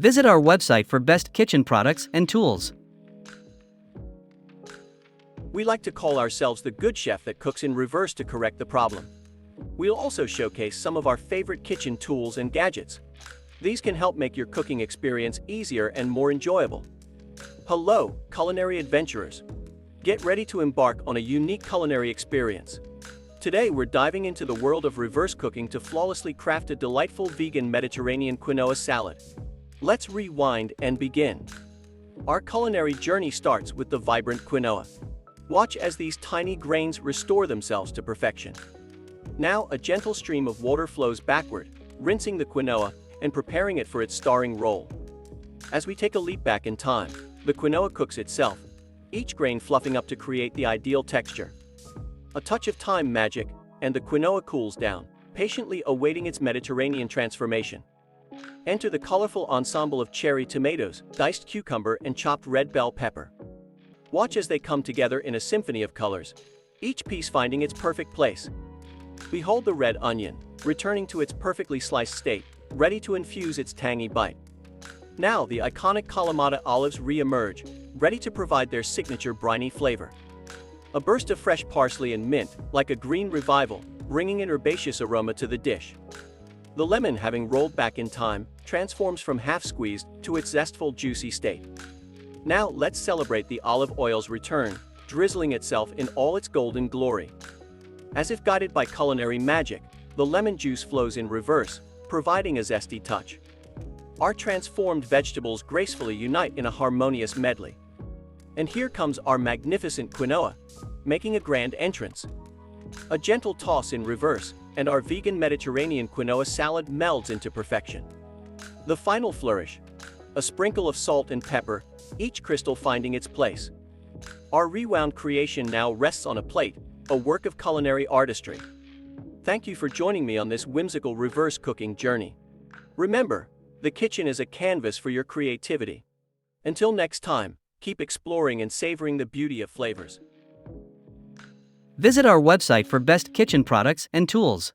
Visit our website for best kitchen products and tools. We like to call ourselves the good chef that cooks in reverse to correct the problem. We'll also showcase some of our favorite kitchen tools and gadgets. These can help make your cooking experience easier and more enjoyable. Hello, culinary adventurers. Get ready to embark on a unique culinary experience. Today we're diving into the world of reverse cooking to flawlessly craft a delightful vegan Mediterranean quinoa salad. Let's rewind and begin. Our culinary journey starts with the vibrant quinoa. Watch as these tiny grains restore themselves to perfection. Now a gentle stream of water flows backward, rinsing the quinoa and preparing it for its starring role. As we take a leap back in time, the quinoa cooks itself, each grain fluffing up to create the ideal texture. A touch of time magic, and the quinoa cools down, patiently awaiting its Mediterranean transformation. Enter the colorful ensemble of cherry tomatoes, diced cucumber and chopped red bell pepper. Watch as they come together in a symphony of colors, each piece finding its perfect place. Behold the red onion, returning to its perfectly sliced state, ready to infuse its tangy bite. Now the iconic Kalamata olives re-emerge, ready to provide their signature briny flavor. A burst of fresh parsley and mint, like a green revival, bringing an herbaceous aroma to the dish. The lemon, having rolled back in time, transforms from half-squeezed to its zestful, juicy state. Now let's celebrate the olive oil's return, drizzling itself in all its golden glory. As if guided by culinary magic, the lemon juice flows in reverse, providing a zesty touch. Our transformed vegetables gracefully unite in a harmonious medley. And here comes our magnificent quinoa, making a grand entrance. A gentle toss in reverse, and our vegan Mediterranean quinoa salad melds into perfection. The final flourish, a sprinkle of salt and pepper, each crystal finding its place. Our rewound creation now rests on a plate, a work of culinary artistry. Thank you for joining me on this whimsical reverse cooking journey. Remember, the kitchen is a canvas for your creativity. Until next time, keep exploring and savoring the beauty of flavors. Visit our website for best kitchen products and tools.